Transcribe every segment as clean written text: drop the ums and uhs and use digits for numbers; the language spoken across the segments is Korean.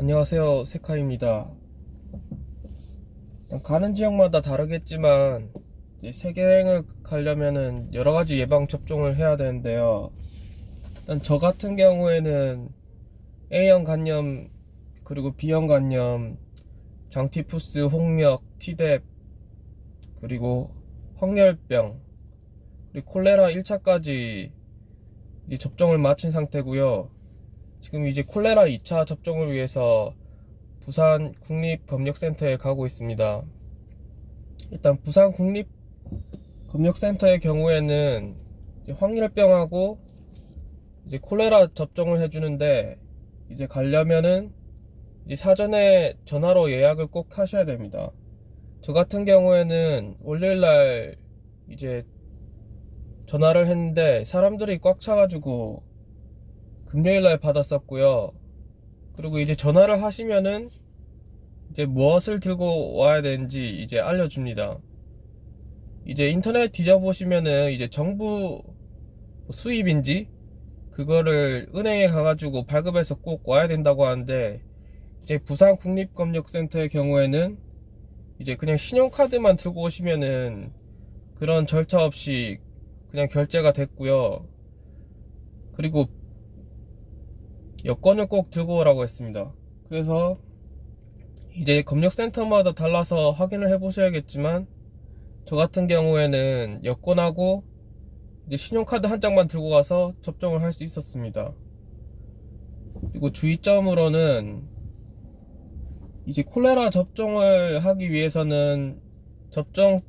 안녕하세요, 세카입니다. 가는 지역마다 다르겠지만 이제 세계여행을 가려면은 여러 가지 예방 접종을 해야 되는데요. 일단 저 같은 경우에는 A형 간염 그리고 B형 간염, 장티푸스, 홍역, 티뎁 그리고 황열병 그리고 콜레라 1차까지 이제 접종을 마친 상태고요. 지금 이제 콜레라 2차 접종을 위해서 부산 국립검역센터에 가고 있습니다. 일단 부산 국립검역센터의 경우에는 이제 황열병하고 이제 콜레라 접종을 해주는데, 이제 가려면은 이제 사전에 전화로 예약을 꼭 하셔야 됩니다. 저 같은 경우에는 월요일날 이제 전화를 했는데 사람들이 꽉 차가지고 금요일날 받았었고요. 그리고 이제 전화를 하시면은 이제 무엇을 들고 와야 되는지 이제 알려줍니다. 이제 인터넷 뒤져보시면은 이제 정부 수입인지 그거를 은행에 가가지고 발급해서 꼭 와야 된다고 하는데, 이제 부산 국립검역센터의 경우에는 이제 그냥 신용카드만 들고 오시면은 그런 절차 없이 그냥 결제가 됐고요. 그리고 여권을 꼭 들고 오라고 했습니다. 그래서 이제 검역센터마다 달라서 확인을 해보셔야겠지만, 저 같은 경우에는 여권하고 이제 신용카드 한 장만 들고 가서 접종을 할 수 있었습니다. 그리고 주의점으로는 이제 콜레라 접종을 하기 위해서는 접종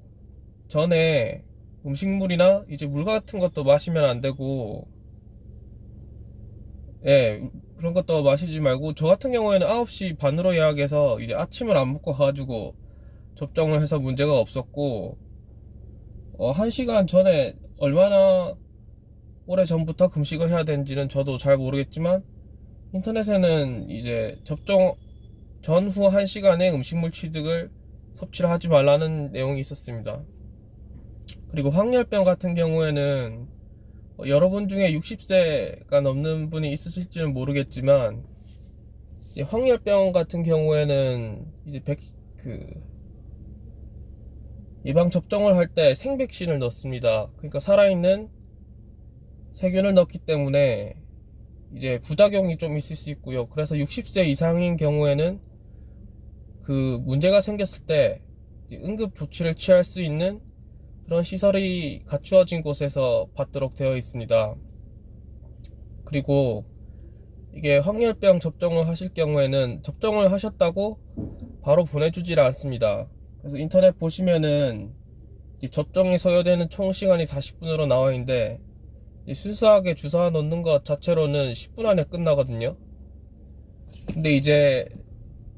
전에 음식물이나 이제 물 같은 것도 마시면 안 되고, 예, 그런 것도 마시지 말고, 저 같은 경우에는 9시 반으로 예약해서 이제 아침을 안 먹고 가가지고 접종을 해서 문제가 없었고, 1시간 전에 얼마나 오래 전부터 금식을 해야 되는지는 저도 잘 모르겠지만, 인터넷에는 이제 접종 전후 1시간에 음식물 취득을 섭취를 하지 말라는 내용이 있었습니다. 그리고 황열병 같은 경우에는 여러분 중에 60세가 넘는 분이 있으실지는 모르겠지만, 이제 황열병 같은 경우에는 이제 예방 접종을 할 때 생백신을 넣습니다. 그러니까 살아있는 세균을 넣기 때문에 이제 부작용이 좀 있을 수 있고요. 그래서 60세 이상인 경우에는 그 문제가 생겼을 때 응급 조치를 취할 수 있는 그런 시설이 갖추어진 곳에서 받도록 되어 있습니다. 그리고 이게 황열병 접종을 하실 경우에는 접종을 하셨다고 바로 보내주질 않습니다. 그래서 인터넷 보시면은 접종이 소요되는 총 시간이 40분으로 나와 있는데, 순수하게 주사 놓는 것 자체로는 10분 안에 끝나거든요. 근데 이제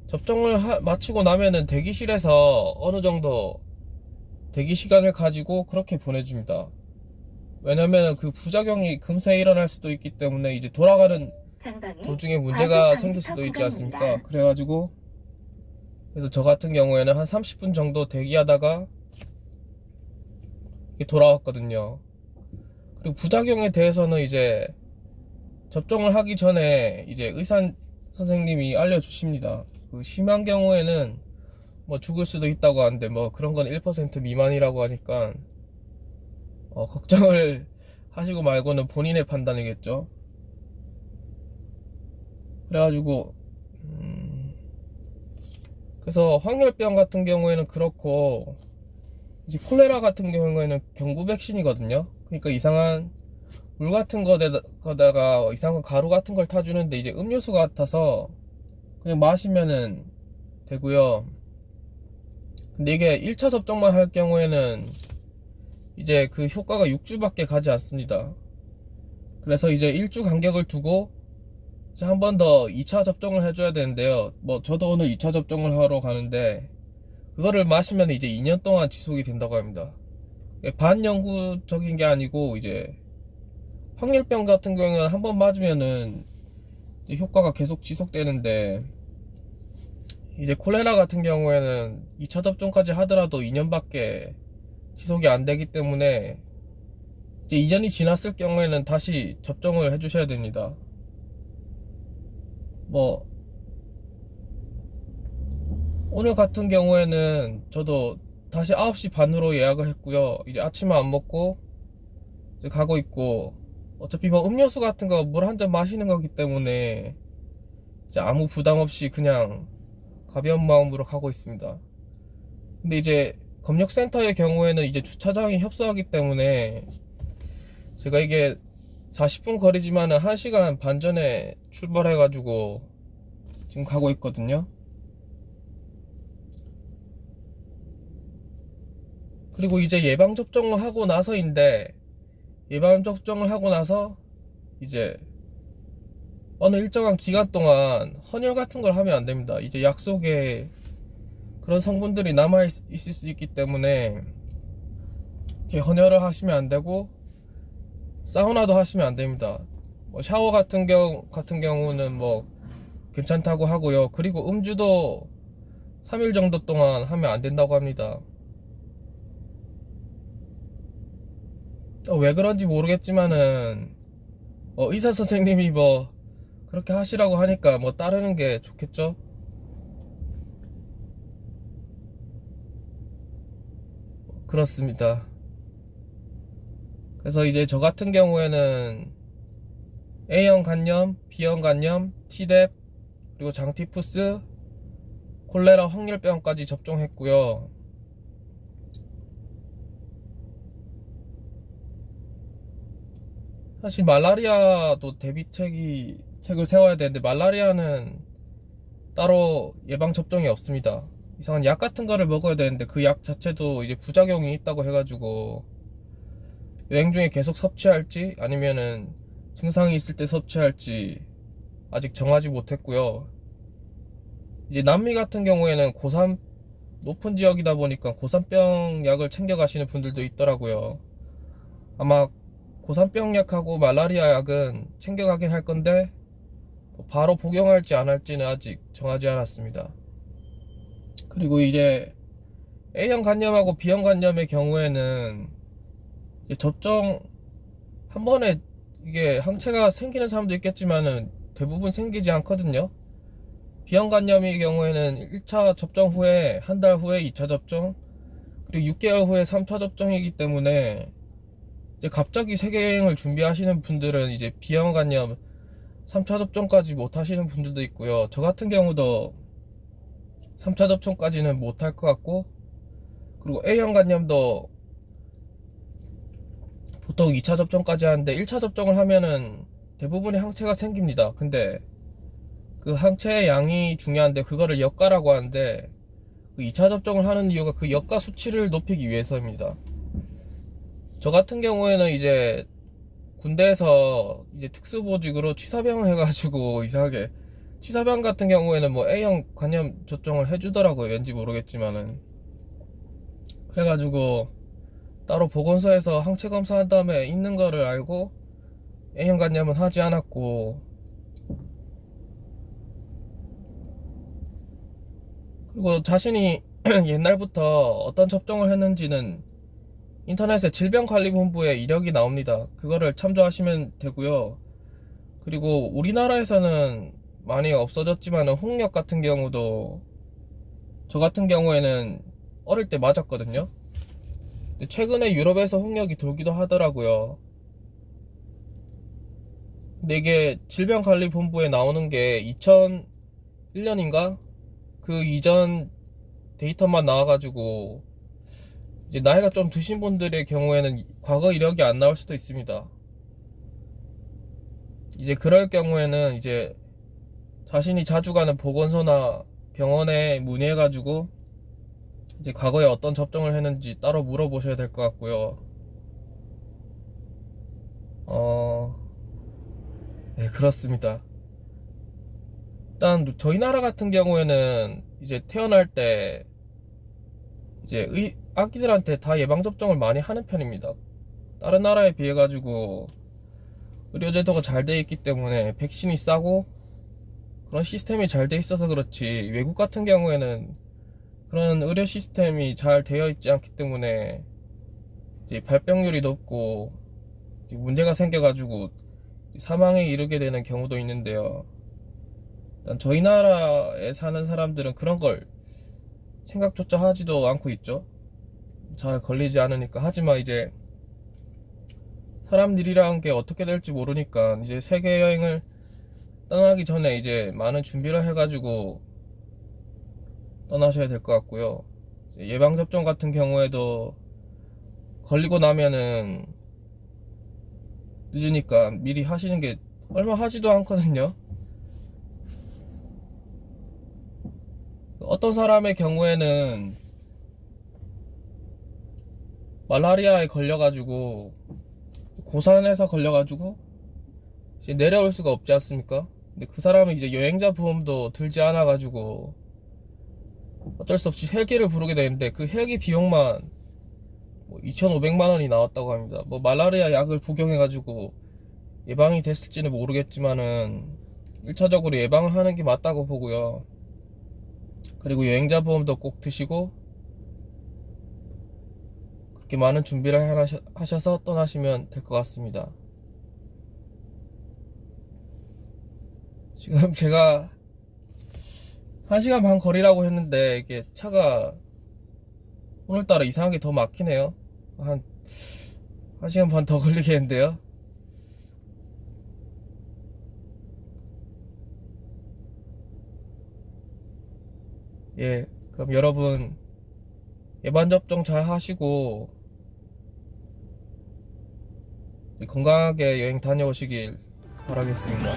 접종을 마치고 나면은 대기실에서 어느 정도 대기 시간을 가지고 그렇게 보내줍니다. 왜냐면 그 부작용이 금세 일어날 수도 있기 때문에, 이제 돌아가는 도중에 문제가 생길 수도 있지 않습니까? 그래가지고 그래서 저 같은 경우에는 한 30분 정도 대기하다가 돌아왔거든요. 그리고 부작용에 대해서는 이제 접종을 하기 전에 이제 의사 선생님이 알려주십니다. 그 심한 경우에는 뭐 죽을 수도 있다고 하는데, 뭐 그런 건 1% 미만이라고 하니까 걱정을 하시고 말고는 본인의 판단이겠죠. 그래가지고 그래서 황열병 같은 경우에는 그렇고, 이제 콜레라 같은 경우에는 경구 백신이거든요. 그러니까 이상한 물 같은 거다가 이상한 가루 같은 걸 타주는데, 이제 음료수 같아서 그냥 마시면은 되고요. 근데 이게 1차 접종만 할 경우에는 이제 그 효과가 6주밖에 가지 않습니다. 그래서 이제 1주 간격을 두고 한 번 더 2차 접종을 해줘야 되는데요. 뭐 저도 오늘 2차 접종을 하러 가는데, 그거를 마시면 이제 2년 동안 지속이 된다고 합니다. 반영구적인 게 아니고, 이제 황열병 같은 경우는 한 번 맞으면은 이제 효과가 계속 지속되는데, 이제 콜레라 같은 경우에는 2차 접종까지 하더라도 2년밖에 지속이 안 되기 때문에, 이제 2년이 지났을 경우에는 다시 접종을 해주셔야 됩니다. 뭐 오늘 같은 경우에는 저도 다시 9시 반으로 예약을 했고요. 이제 아침을 안 먹고 이제 가고 있고, 어차피 뭐 음료수 같은 거 물 한 잔 마시는 거기 때문에 이제 아무 부담 없이 그냥 가벼운 마음으로 가고 있습니다. 근데 이제 검역센터의 경우에는 이제 주차장이 협소하기 때문에 제가 이게 40분 거리지만은 1시간 반 전에 출발해가지고 지금 가고 있거든요. 그리고 이제 예방접종을 하고 나서인데, 예방접종을 하고 나서 이제 어느 일정한 기간 동안 헌혈 같은 걸 하면 안 됩니다. 이제 약 속에 그런 성분들이 남아 있을 수 있기 때문에 헌혈을 하시면 안 되고, 사우나도 하시면 안 됩니다. 뭐 샤워 같은 경우는 뭐 괜찮다고 하고요. 그리고 음주도 3일 정도 동안 하면 안 된다고 합니다. 왜 그런지 모르겠지만은 의사 선생님이 뭐 그렇게 하시라고 하니까 뭐 따르는 게 좋겠죠? 그렇습니다. 그래서 이제 저 같은 경우에는 A형 간염, B형 간염, T뎁, 그리고 장티푸스, 콜레라 황열병까지 접종했고요. 사실 말라리아도 대비책을 세워야 되는데, 말라리아는 따로 예방접종이 없습니다. 이상한 약 같은 거를 먹어야 되는데 그 약 자체도 이제 부작용이 있다고 해가지고 여행 중에 계속 섭취할지 아니면은 증상이 있을 때 섭취할지 아직 정하지 못했고요. 이제 남미 같은 경우에는 고산 높은 지역이다 보니까 고산병 약을 챙겨 가시는 분들도 있더라고요. 아마 고산병 약하고 말라리아 약은 챙겨 가긴 할 건데 바로 복용할지 안 할지는 아직 정하지 않았습니다. 그리고 이제 A형 간염하고 B형 간염의 경우에는 이제 접종 한 번에 이게 항체가 생기는 사람도 있겠지만은 대부분 생기지 않거든요. B형 간염의 경우에는 1차 접종 후에 한 달 후에 2차 접종, 그리고 6개월 후에 3차 접종이기 때문에 이제 갑자기 세계 여행을 준비하시는 분들은 이제 B형 간염 3차 접종까지 못 하시는 분들도 있고요. 저 같은 경우도 3차 접종까지는 못 할 것 같고, 그리고 A형 간염도 보통 2차 접종까지 하는데 1차 접종을 하면은 대부분의 항체가 생깁니다. 근데 그 항체의 양이 중요한데 그거를 역가라고 하는데, 그 2차 접종을 하는 이유가 그 역가 수치를 높이기 위해서입니다. 저 같은 경우에는 이제 군대에서 이제 특수보직으로 취사병을 해가지고 이상하게 취사병 같은 경우에는 뭐 A형 간염 접종을 해주더라고요. 왠지 모르겠지만은. 그래가지고 따로 보건소에서 항체 검사한 다음에 있는 거를 알고 A형 간염은 하지 않았고, 그리고 자신이 옛날부터 어떤 접종을 했는지는 인터넷에 질병관리본부에 이력이 나옵니다. 그거를 참조하시면 되고요. 그리고 우리나라에서는 많이 없어졌지만 홍역 같은 경우도 저 같은 경우에는 어릴 때 맞았거든요. 근데 최근에 유럽에서 홍역이 돌기도 하더라고요. 근데 이게 질병관리본부에 나오는 게 2001년인가? 그 이전 데이터만 나와가지고 이제 나이가 좀 드신 분들의 경우에는 과거 이력이 안 나올 수도 있습니다. 이제 그럴 경우에는 이제 자신이 자주 가는 보건소나 병원에 문의해가지고 이제 과거에 어떤 접종을 했는지 따로 물어보셔야 될 것 같고요. 네, 그렇습니다. 일단 저희 나라 같은 경우에는 이제 태어날 때 이제 아기들한테 다 예방접종을 많이 하는 편입니다. 다른 나라에 비해 가지고 의료제도가 잘 돼 있기 때문에 백신이 싸고 그런 시스템이 잘 돼 있어서 그렇지, 외국 같은 경우에는 그런 의료 시스템이 잘 되어 있지 않기 때문에 이제 발병률이 높고 이제 문제가 생겨가지고 사망에 이르게 되는 경우도 있는데요. 일단 저희 나라에 사는 사람들은 그런 걸 생각조차 하지도 않고 있죠. 잘 걸리지 않으니까. 하지만 이제 사람 일이란 게 어떻게 될지 모르니까 이제 세계 여행을 떠나기 전에 이제 많은 준비를 해가지고 떠나셔야 될 것 같고요. 예방접종 같은 경우에도 걸리고 나면은 늦으니까 미리 하시는 게 얼마 하지도 않거든요. 어떤 사람의 경우에는 말라리아에 걸려가지고 고산에서 걸려가지고 이제 내려올 수가 없지 않습니까? 근데 그 사람은 이제 여행자 보험도 들지 않아가지고 어쩔 수 없이 헬기를 부르게 되는데 그 헬기 비용만 뭐 2,500만 원이 나왔다고 합니다. 뭐 말라리아 약을 복용해가지고 예방이 됐을지는 모르겠지만은 1차적으로 예방을 하는 게 맞다고 보고요. 그리고 여행자 보험도 꼭 드시고 그렇게 많은 준비를 하셔서 떠나시면 될 것 같습니다. 지금 제가 1시간 반 거리라고 했는데 이게 차가 오늘따라 이상하게 더 막히네요. 한 1시간 반 더 걸리겠는데요. 예, 그럼 여러분 예방접종 잘 하시고 건강하게 여행 다녀오시길 바라겠습니다.